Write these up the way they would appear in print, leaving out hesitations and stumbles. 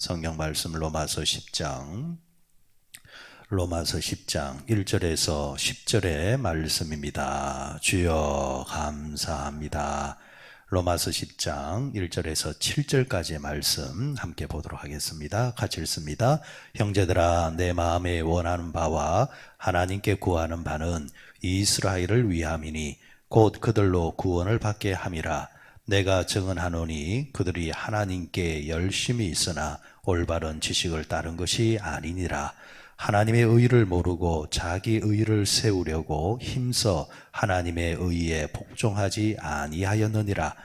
성경 말씀 로마서 10장 1절에서 10절의 말씀입니다. 주여 감사합니다. 로마서 10장 1절에서 7절까지의 말씀 함께 보도록 하겠습니다. 같이 읽습니다. 형제들아, 내 마음에 원하는 바와 하나님께 구하는 바는 이스라엘을 위함이니 곧 그들로 구원을 받게 함이라. 내가 증언하노니 그들이 하나님께 열심히 있으나 올바른 지식을 따른 것이 아니니라. 하나님의 의를 모르고 자기 의를 세우려고 힘써 하나님의 의에 복종하지 아니하였느니라.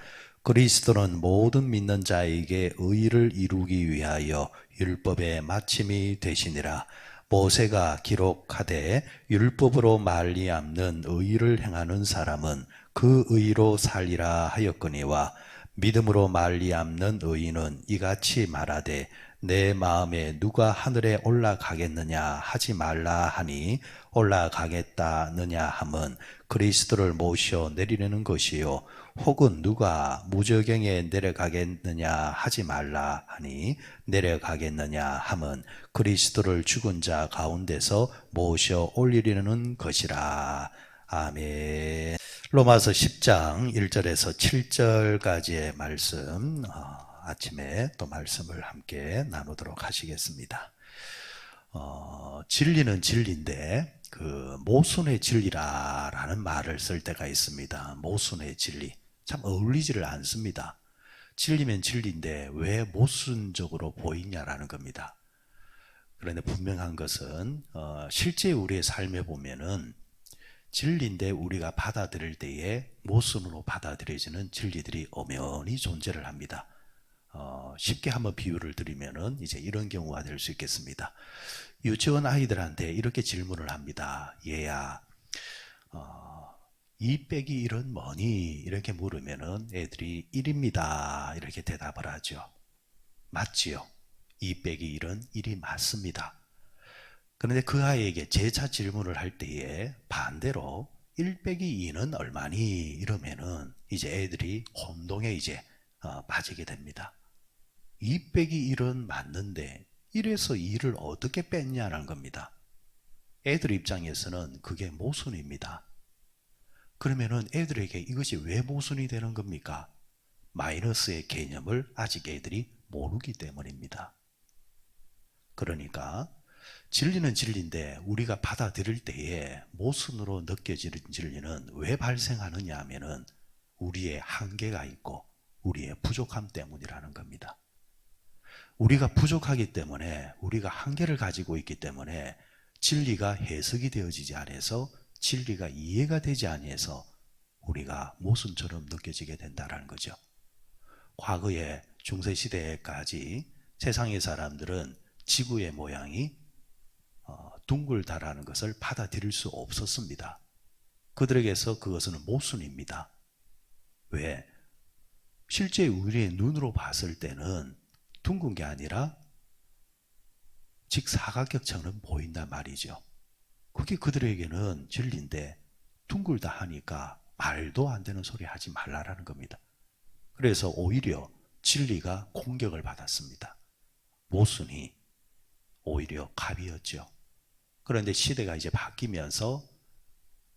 그리스도는 모든 믿는 자에게 의를 이루기 위하여 율법의 마침이 되시니라. 모세가 기록하되 율법으로 말미암는 의를 행하는 사람은 그 의로 살리라 하였거니와 믿음으로 말미암는 의인은 이같이 말하되 내 마음에 누가 하늘에 올라가겠느냐 하지 말라 하니 올라가겠다느냐 함은 그리스도를 모셔 내리려는 것이요 혹은 누가 무저경에 내려가겠느냐 하지 말라 하니 내려가겠느냐 함은 그리스도를 죽은 자 가운데서 모셔 올리려는 것이라. 아멘. 로마서 10장 1절에서 7절까지의 말씀, 아침에 또 말씀을 함께 나누도록 하시겠습니다. 진리는 진리인데 그 모순의 진리라는 말을 쓸 때가 있습니다. 모순의 진리. 참 어울리지를 않습니다. 진리면 진리인데 왜 모순적으로 보이냐라는 겁니다. 그런데 분명한 것은 실제 우리의 삶에 보면은 진리인데 우리가 받아들일 때에 모순으로 받아들여지는 진리들이 엄연히 존재를 합니다. 쉽게 한번 비유를 드리면은 이제 이런 경우가 될 수 있겠습니다. 유치원 아이들한테 이렇게 질문을 합니다. 얘야, 2 빼기 1은 뭐니? 이렇게 물으면은 애들이 1입니다. 이렇게 대답을 하죠. 맞지요? 2 빼기 1은 1이 맞습니다. 그런데 그 아이에게 재차 질문을 할 때에 반대로 1 빼기 2는 얼마니? 이러면은 이제 애들이 혼동에 이제 빠지게 됩니다. 2 빼기 1은 맞는데 1에서 2를 어떻게 뺐냐는 겁니다. 애들 입장에서는 그게 모순입니다. 그러면은 애들에게 이것이 왜 모순이 되는 겁니까? 마이너스의 개념을 아직 애들이 모르기 때문입니다. 그러니까 진리는 진리인데 우리가 받아들일 때에 모순으로 느껴지는 진리는 왜 발생하느냐 하면은 우리의 한계가 있고 우리의 부족함 때문이라는 겁니다. 우리가 부족하기 때문에 우리가 한계를 가지고 있기 때문에 진리가 해석이 되어지지 않아서 진리가 이해가 되지 않아서 우리가 모순처럼 느껴지게 된다는 거죠. 과거에 중세시대까지 세상의 사람들은 지구의 모양이 둥글다라는 것을 받아들일 수 없었습니다. 그들에게서 그것은 모순입니다. 왜? 실제 우리의 눈으로 봤을 때는 둥근 게 아니라 직사각형처럼 보인단 말이죠. 그게 그들에게는 진리인데 둥글다 하니까 말도 안 되는 소리 하지 말라라는 겁니다. 그래서 오히려 진리가 공격을 받았습니다. 모순이 오히려 갑이었죠. 그런데 시대가 이제 바뀌면서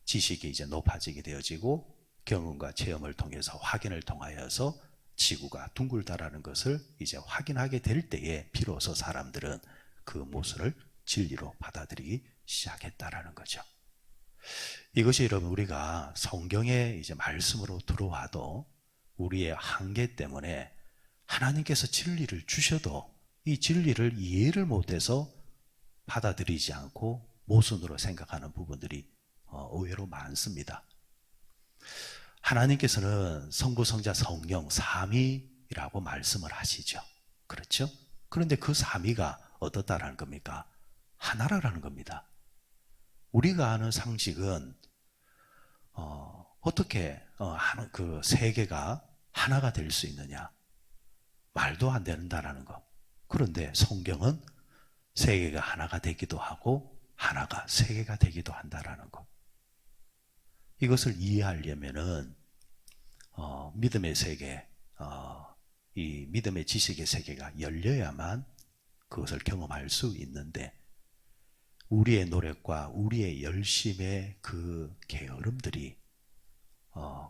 지식이 이제 높아지게 되어지고 경험과 체험을 통해서 확인을 통하여서 지구가 둥글다라는 것을 이제 확인하게 될 때에 비로소 사람들은 그 모순을 진리로 받아들이기 시작했다라는 거죠. 이것이 여러분 우리가 성경의 이제 말씀으로 들어와도 우리의 한계 때문에 하나님께서 진리를 주셔도 이 진리를 이해를 못해서 받아들이지 않고 모순으로 생각하는 부분들이 의외로 많습니다. 하나님께서는 성부, 성자, 성령 삼위라고 말씀을 하시죠. 그렇죠? 그런데 그 삼위가 어떻다라는 겁니까? 하나라는 겁니다. 우리가 아는 상식은 어떻게 그 세 개가 하나가 될 수 있느냐? 말도 안 된다라는 거. 그런데 성경은 세 개가 하나가 되기도 하고 하나가 세 개가 되기도 한다라는 것. 이것을 이해하려면은 믿음의 세계, 이 믿음의 지식의 세계가 열려야만 그것을 경험할 수 있는데 우리의 노력과 우리의 열심의 그 게으름들이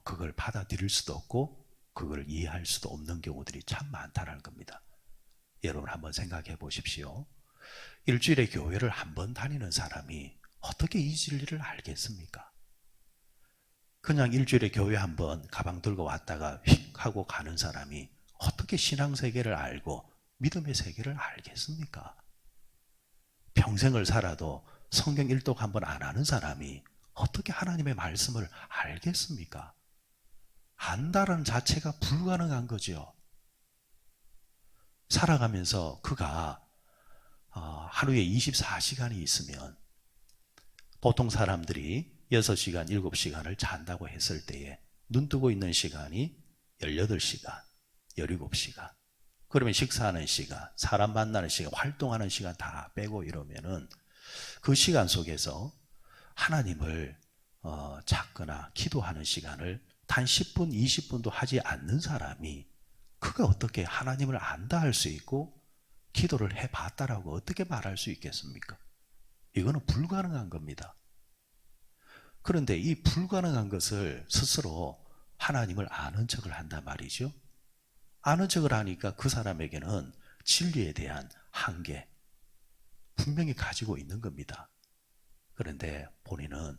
그걸 받아들일 수도 없고 그걸 이해할 수도 없는 경우들이 참 많다는 겁니다. 여러분 한번 생각해 보십시오. 일주일에 교회를 한 번 다니는 사람이 어떻게 이 진리를 알겠습니까? 그냥 일주일에 교회 한 번 가방 들고 왔다가 휙 하고 가는 사람이 어떻게 신앙세계를 알고 믿음의 세계를 알겠습니까? 평생을 살아도 성경 일독 한 번 안 하는 사람이 어떻게 하나님의 말씀을 알겠습니까? 안다는 자체가 불가능한 거죠. 살아가면서 그가 하루에 24시간이 있으면 보통 사람들이 6시간, 7시간을 잔다고 했을 때에 눈 뜨고 있는 시간이 18시간, 17시간. 그러면 식사하는 시간, 사람 만나는 시간, 활동하는 시간 다 빼고 이러면은 그 시간 속에서 하나님을 찾거나 기도하는 시간을 단 10분, 20분도 하지 않는 사람이 그가 어떻게 하나님을 안다 할 수 있고 기도를 해봤다라고 어떻게 말할 수 있겠습니까? 이거는 불가능한 겁니다. 그런데 이 불가능한 것을 스스로 하나님을 아는 척을 한단 말이죠. 아는 척을 하니까 그 사람에게는 진리에 대한 한계 분명히 가지고 있는 겁니다. 그런데 본인은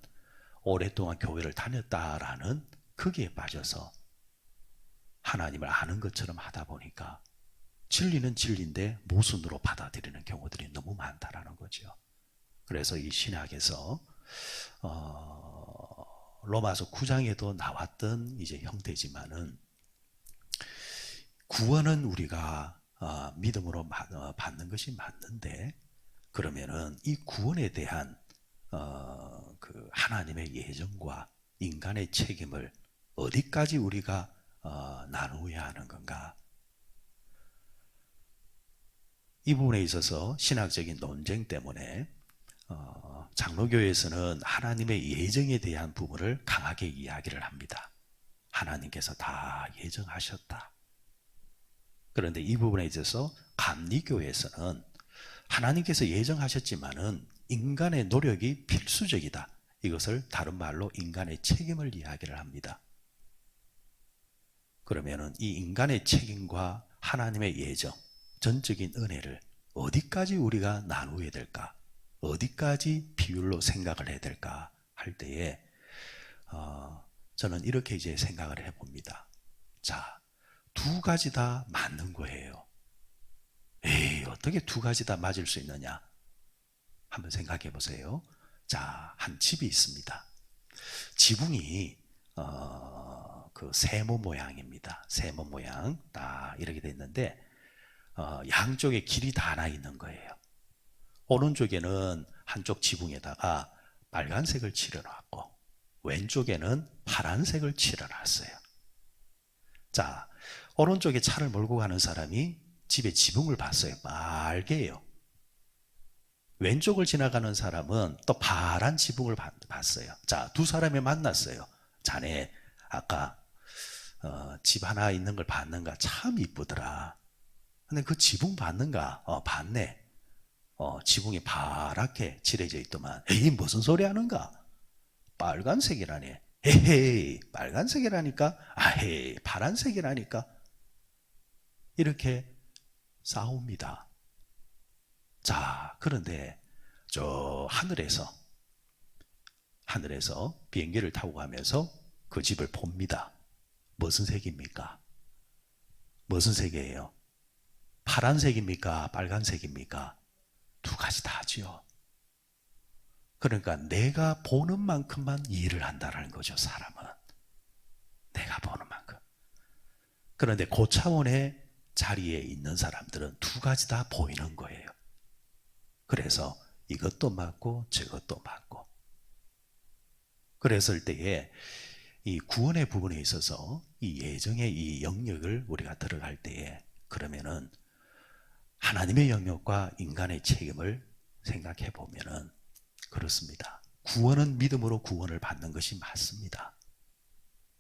오랫동안 교회를 다녔다라는 거기에 빠져서 하나님을 아는 것처럼 하다 보니까 진리는 진리인데 모순으로 받아들이는 경우들이 너무 많다라는 거죠. 그래서 이 신학에서 로마서 9장에도 나왔던 이제 형태지만은 구원은 우리가 믿음으로 받는 것이 맞는데 그러면은 이 구원에 대한 그 하나님의 예정과 인간의 책임을 어디까지 우리가 나누어야 하는 건가? 이 부분에 있어서 신학적인 논쟁 때문에 장로교에서는 하나님의 예정에 대한 부분을 강하게 이야기를 합니다. 하나님께서 다 예정하셨다. 그런데 이 부분에 있어서 감리교에서는 하나님께서 예정하셨지만은 인간의 노력이 필수적이다. 이것을 다른 말로 인간의 책임을 이야기를 합니다. 그러면은 이 인간의 책임과 하나님의 예정, 전적인 은혜를 어디까지 우리가 나누어야 될까? 어디까지 비율로 생각을 해야 될까? 할 때에 저는 이렇게 이제 생각을 해봅니다. 자, 두 가지 다 맞는 거예요. 에이, 어떻게 두 가지 다 맞을 수 있느냐? 한번 생각해 보세요. 자, 한 집이 있습니다. 지붕이 그 세모 모양입니다. 세모 모양 딱 이렇게 돼 있는데 양쪽에 길이 다 나 있는 거예요. 오른쪽에는 한쪽 지붕에다가 빨간색을 칠해놨고 왼쪽에는 파란색을 칠해놨어요. 자, 오른쪽에 차를 몰고 가는 사람이 집의 지붕을 봤어요. 빨개요. 왼쪽을 지나가는 사람은 또 파란 지붕을 봤어요. 자, 두 사람이 만났어요. 자네 아까 집 하나 있는 걸 봤는가? 참 이쁘더라. 근데 그 지붕 봤는가? 봤네. 지붕이 파랗게 칠해져 있더만. 에이, 무슨 소리 하는가? 빨간색이라니. 에헤이, 빨간색이라니까? 아헤이, 파란색이라니까? 이렇게 싸웁니다. 자, 그런데 저 하늘에서 비행기를 타고 가면서 그 집을 봅니다. 무슨 색입니까? 무슨 색이에요? 파란색입니까? 빨간색입니까? 두 가지 다지요. 그러니까 내가 보는 만큼만 이해를 한다는 거죠, 사람은. 내가 보는 만큼. 그런데 그 차원의 자리에 있는 사람들은 두 가지 다 보이는 거예요. 그래서 이것도 맞고 저것도 맞고. 그랬을 때에 이 구원의 부분에 있어서 이 예정의 이 영역을 우리가 들어갈 때에 그러면은 하나님의 영역과 인간의 책임을 생각해 보면은 그렇습니다. 구원은 믿음으로 구원을 받는 것이 맞습니다.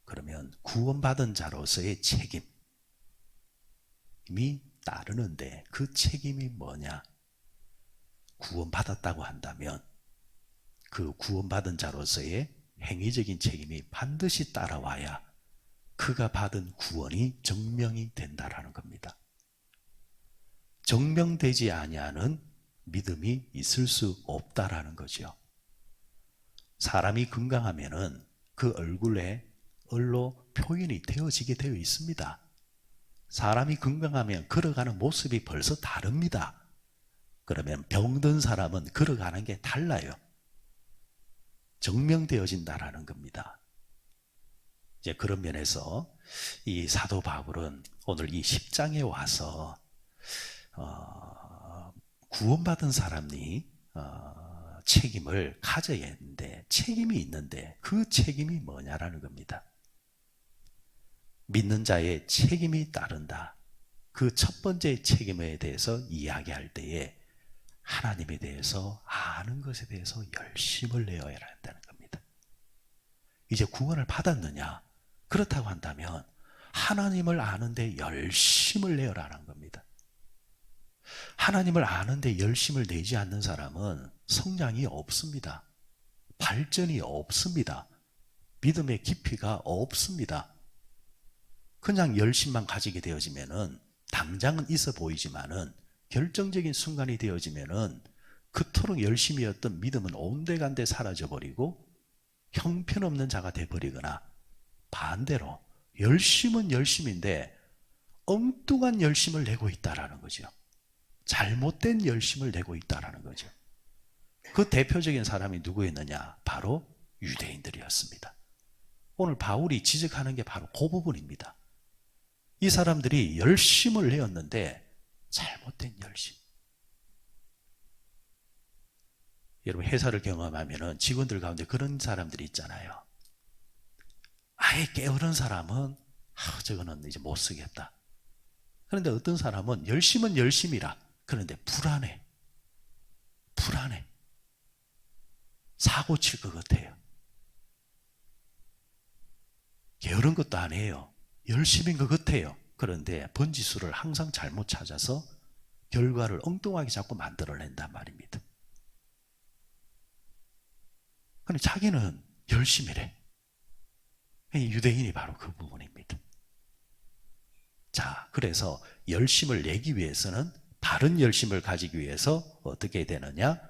그러면 구원받은 자로서의 책임이 따르는데 그 책임이 뭐냐? 구원받았다고 한다면 그 구원받은 자로서의 행위적인 책임이 반드시 따라와야 그가 받은 구원이 증명이 된다라는 겁니다. 증명되지 아니하는 믿음이 있을 수 없다라는 거죠. 사람이 건강하면은 그 얼굴에 얼로 표현이 되어지게 되어 있습니다. 사람이 건강하면 걸어가는 모습이 벌써 다릅니다. 그러면 병든 사람은 걸어가는 게 달라요. 증명되어진다라는 겁니다. 이제 그런 면에서 이 사도 바울은 오늘 이 10장에 와서 구원받은 사람이 책임을 가져야 했는데, 책임이 있는데 그 책임이 뭐냐라는 겁니다. 믿는 자의 책임이 따른다. 그 첫 번째 책임에 대해서 이야기할 때에 하나님에 대해서 아는 것에 대해서 열심을 내어야 한다는 겁니다. 이제 구원을 받았느냐? 그렇다고 한다면 하나님을 아는데 열심을 내어라는 겁니다. 하나님을 아는데 열심을 내지 않는 사람은 성장이 없습니다. 발전이 없습니다. 믿음의 깊이가 없습니다. 그냥 열심만 가지게 되어지면은 당장은 있어 보이지만은 결정적인 순간이 되어지면은 그토록 열심이었던 믿음은 온데간데 사라져버리고 형편없는 자가 되어버리거나, 반대로 열심은 열심인데 엉뚱한 열심을 내고 있다라는 거죠. 잘못된 열심을 내고 있다라는 거죠. 그 대표적인 사람이 누구였느냐? 바로 유대인들이었습니다. 오늘 바울이 지적하는 게 바로 그 부분입니다. 이 사람들이 열심을 내었는데 잘못된 열심. 여러분 회사를 경험하면 직원들 가운데 그런 사람들이 있잖아요. 아예 게으른 사람은 저거는 이제 못 쓰겠다. 그런데 어떤 사람은 열심은 열심이라, 그런데 불안해. 사고 칠 것 같아요. 게으른 것도 아니에요. 열심인 것 같아요. 그런데 번지수를 항상 잘못 찾아서 결과를 엉뚱하게 자꾸 만들어낸단 말입니다. 근데 자기는 열심이래. 유대인이 바로 그 부분입니다. 자, 그래서 열심을 내기 위해서는, 바른 열심을 가지기 위해서 어떻게 되느냐?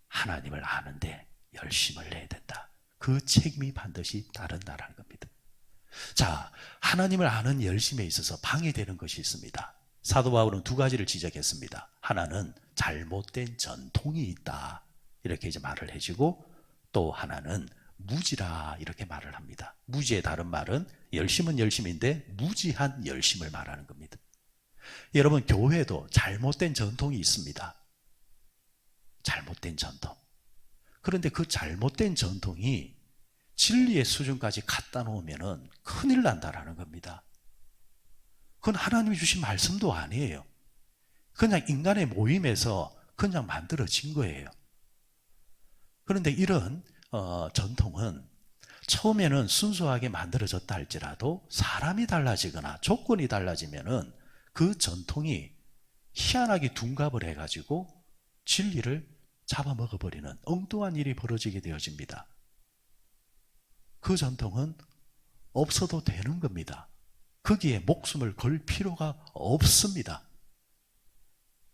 하나님을 아는데 열심을 내야 된다. 그 책임이 반드시 따른다라는 겁니다. 자, 하나님을 아는 열심에 있어서 방해되는 것이 있습니다. 사도 바울은 두 가지를 지적했습니다. 하나는 잘못된 전통이 있다, 이렇게 이제 말을 해주고, 또 하나는 무지라, 이렇게 말을 합니다. 무지의 다른 말은 열심은 열심인데 무지한 열심을 말하는 겁니다. 여러분, 교회도 잘못된 전통이 있습니다. 잘못된 전통. 그런데 그 잘못된 전통이 진리의 수준까지 갖다 놓으면 큰일 난다라는 겁니다. 그건 하나님이 주신 말씀도 아니에요. 그냥 인간의 모임에서 그냥 만들어진 거예요. 그런데 이런 전통은 처음에는 순수하게 만들어졌다 할지라도 사람이 달라지거나 조건이 달라지면은 그 전통이 희한하게 둔갑을 해가지고 진리를 잡아먹어버리는 엉뚱한 일이 벌어지게 되어집니다. 그 전통은 없어도 되는 겁니다. 거기에 목숨을 걸 필요가 없습니다.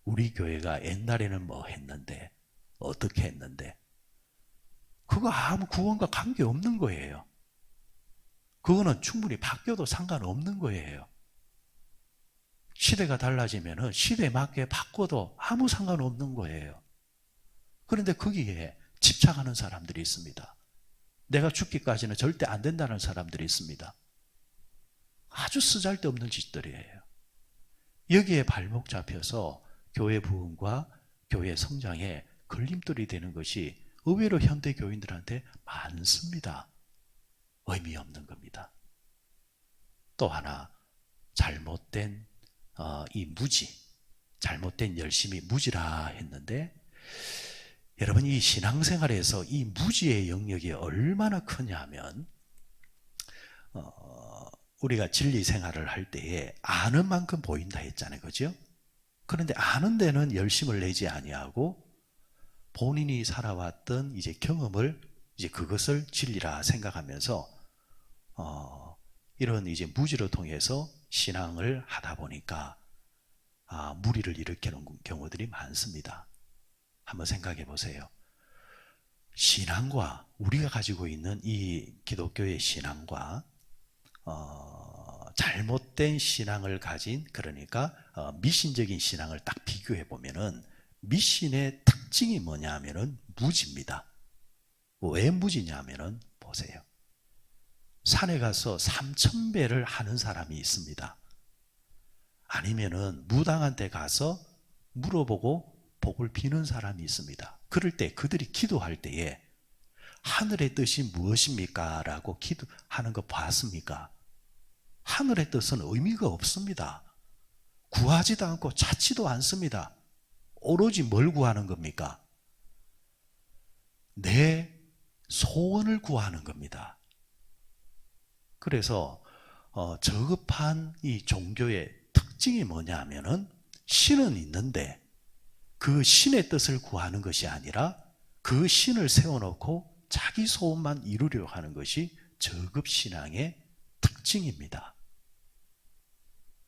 우리 교회가 옛날에는 뭐 했는데, 어떻게 했는데, 그거 아무 구원과 관계없는 거예요. 그거는 충분히 바뀌어도 상관없는 거예요. 시대가 달라지면 시대에 맞게 바꿔도 아무 상관없는 거예요. 그런데 거기에 집착하는 사람들이 있습니다. 내가 죽기까지는 절대 안 된다는 사람들이 있습니다. 아주 쓰잘데없는 짓들이에요. 여기에 발목 잡혀서 교회 부흥과 교회 성장에 걸림돌이 되는 것이 의외로 현대 교인들한테 많습니다. 의미 없는 겁니다. 또 하나, 잘못된 이 무지, 잘못된 열심이 무지라 했는데, 여러분 이 신앙생활에서 이 무지의 영역이 얼마나 크냐면 우리가 진리 생활을 할 때에 아는 만큼 보인다 했잖아요. 그죠? 그런데 아는 데는 열심을 내지 아니하고 본인이 살아왔던 이제 경험을 이제 그것을 진리라 생각하면서 이런 이제 무지를 통해서 신앙을 하다 보니까 무리를 일으키는 경우들이 많습니다. 한번 생각해 보세요. 신앙과 우리가 가지고 있는 이 기독교의 신앙과 잘못된 신앙을 가진, 그러니까 미신적인 신앙을 딱 비교해 보면은 미신의 특징이 뭐냐 하면은 무지입니다. 왜 무지냐 하면은 보세요. 산에 가서 3000배를 하는 사람이 있습니다. 아니면은 무당한테 가서 물어보고 복을 비는 사람이 있습니다. 그럴 때 그들이 기도할 때에 하늘의 뜻이 무엇입니까? 라고 기도하는 거 봤습니까? 하늘의 뜻은 의미가 없습니다. 구하지도 않고 찾지도 않습니다. 오로지 뭘 구하는 겁니까? 내 소원을 구하는 겁니다. 그래서 저급한 이 종교의 특징이 뭐냐 하면은 신은 있는데 그 신의 뜻을 구하는 것이 아니라 그 신을 세워놓고 자기 소원만 이루려고 하는 것이 저급신앙의 특징입니다.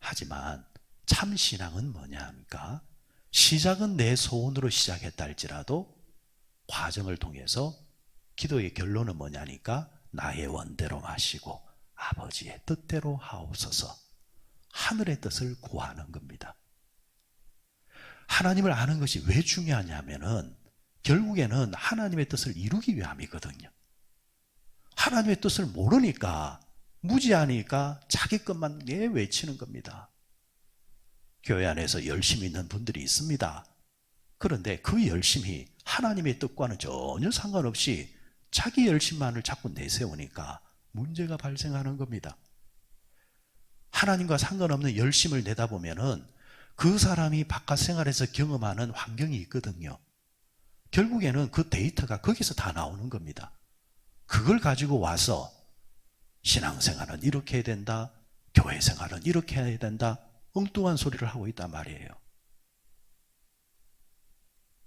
하지만 참신앙은 뭐냐 합니까? 시작은 내 소원으로 시작했다 할지라도 과정을 통해서 기도의 결론은 뭐냐니까 나의 원대로 마시고 아버지의 뜻대로 하옵소서, 하늘의 뜻을 구하는 겁니다. 하나님을 아는 것이 왜 중요하냐면은 결국에는 하나님의 뜻을 이루기 위함이거든요. 하나님의 뜻을 모르니까, 무지하니까 자기 것만 외치는 겁니다. 교회 안에서 열심히 있는 분들이 있습니다. 그런데 그 열심이 하나님의 뜻과는 전혀 상관없이 자기 열심만을 자꾸 내세우니까 문제가 발생하는 겁니다. 하나님과 상관없는 열심을 내다 보면은 그 사람이 바깥 생활에서 경험하는 환경이 있거든요. 결국에는 그 데이터가 거기서 다 나오는 겁니다. 그걸 가지고 와서 신앙생활은 이렇게 해야 된다, 교회 생활은 이렇게 해야 된다, 엉뚱한 소리를 하고 있단 말이에요.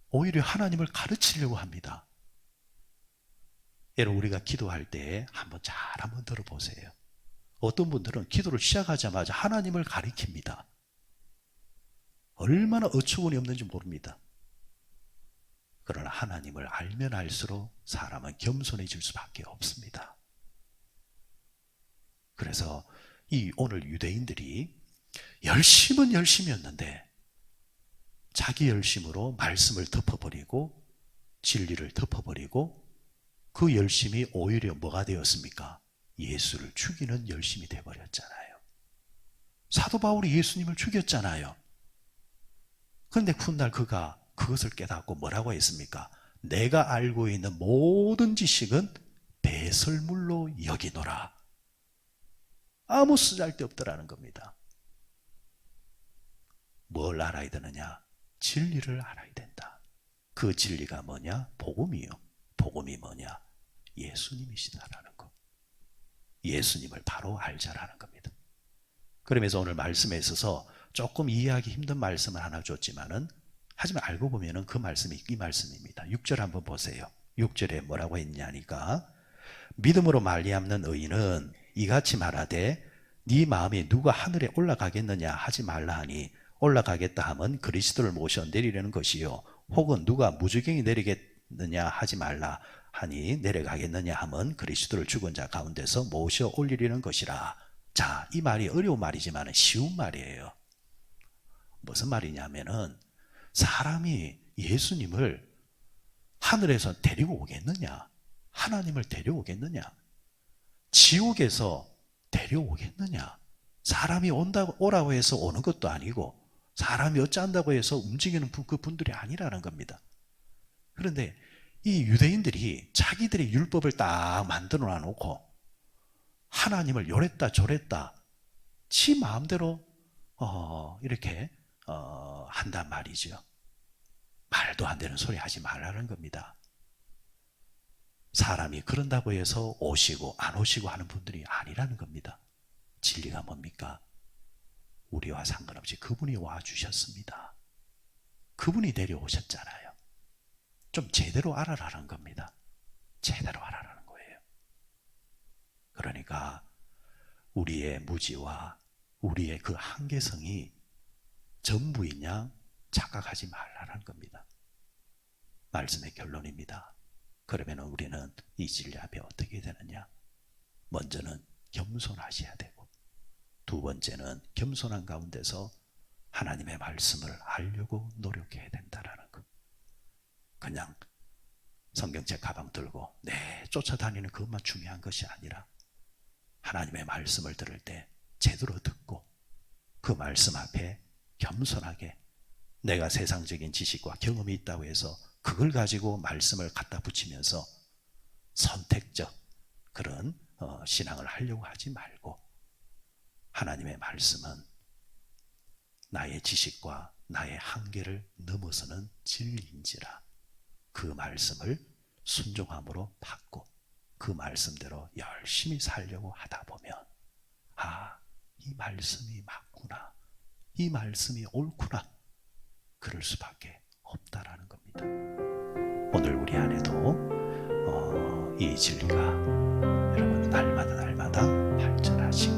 오히려 하나님을 가르치려고 합니다. 여러분, 우리가 기도할 때 한번 들어보세요. 어떤 분들은 기도를 시작하자마자 하나님을 가리킵니다. 얼마나 어처구니 없는지 모릅니다. 그러나 하나님을 알면 알수록 사람은 겸손해질 수밖에 없습니다. 그래서 이 오늘 유대인들이 열심은 열심이었는데 자기 열심으로 말씀을 덮어버리고 진리를 덮어버리고 그 열심이 오히려 뭐가 되었습니까? 예수를 죽이는 열심이 되어버렸잖아요. 사도 바울이 예수님을 죽였잖아요. 그런데 훗날 그가 그것을 깨닫고 뭐라고 했습니까? 내가 알고 있는 모든 지식은 배설물로 여기노라. 아무 쓰잘데없더라는 겁니다. 뭘 알아야 되느냐? 진리를 알아야 된다. 그 진리가 뭐냐? 복음이요. 복음이 뭐냐? 예수님이시다라는 것. 예수님을 바로 알자라는 겁니다. 그러면서 오늘 말씀에 있어서 조금 이해하기 힘든 말씀을 하나 줬지만은, 하지만 알고 보면은 그 말씀이 이 말씀입니다. 6절 한번 보세요. 6절에 뭐라고 했냐니까, 믿음으로 말미암는 의인은 이같이 말하되 네 마음이 누가 하늘에 올라가겠느냐 하지 말라 하니, 올라가겠다 하면 그리스도를 모셔 내리려는 것이요, 혹은 누가 무지경이 내리겠느냐 하지 말라 하니 내려가겠느냐 하면 그리스도를 죽은 자 가운데서 모셔 올리려는 것이라. 자, 이 말이 어려운 말이지만 쉬운 말이에요. 무슨 말이냐면은 사람이 예수님을 하늘에서 데리고 오겠느냐, 하나님을 데려오겠느냐, 지옥에서 데려오겠느냐. 사람이 오라고 해서 오는 것도 아니고 사람이 어찌한다고 해서 움직이는 그 분들이 아니라는 겁니다. 그런데 이 유대인들이 자기들의 율법을 딱 만들어 놓고 하나님을 요랬다 저랬다 지 마음대로 이렇게 한단 말이죠. 말도 안 되는 소리 하지 말라는 겁니다. 사람이 그런다고 해서 오시고 안 오시고 하는 분들이 아니라는 겁니다. 진리가 뭡니까? 우리와 상관없이 그분이 와주셨습니다. 그분이 데려오셨잖아요. 좀 제대로 알아라는 겁니다. 제대로 알아라는 거예요. 그러니까 우리의 무지와 우리의 그 한계성이 전부인 양 착각하지 말라는 겁니다. 말씀의 결론입니다. 그러면 우리는 이 진리 앞에 어떻게 되느냐? 먼저는 겸손하셔야 되고, 두 번째는 겸손한 가운데서 하나님의 말씀을 알려고 노력해야 된다는 것. 그냥 성경책 가방 들고 쫓아다니는 그것만 중요한 것이 아니라 하나님의 말씀을 들을 때 제대로 듣고 그 말씀 앞에 겸손하게, 내가 세상적인 지식과 경험이 있다고 해서 그걸 가지고 말씀을 갖다 붙이면서 선택적 그런 신앙을 하려고 하지 말고, 하나님의 말씀은 나의 지식과 나의 한계를 넘어서는 진리인지라 그 말씀을 순종함으로 받고 그 말씀대로 열심히 살려고 하다 보면, 이 말씀이 맞구나, 이 말씀이 옳구나, 그럴 수밖에 없다라는 겁니다. 오늘 우리 안에도 이 진리가 여러분 날마다 발전하시고,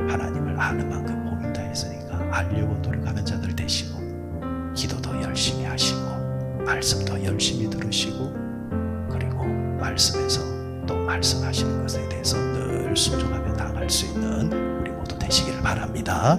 하나님을 아는 만큼 복음 다 했으니까 알려고 노력하는 자들 되시고, 기도도 열심히 하시고 말씀도 열심히 들으시고, 그리고 말씀에서 또 말씀하시는 것에 대해서 늘 순종하며 나아갈 수 있는 우리 모두 되시기를 바랍니다.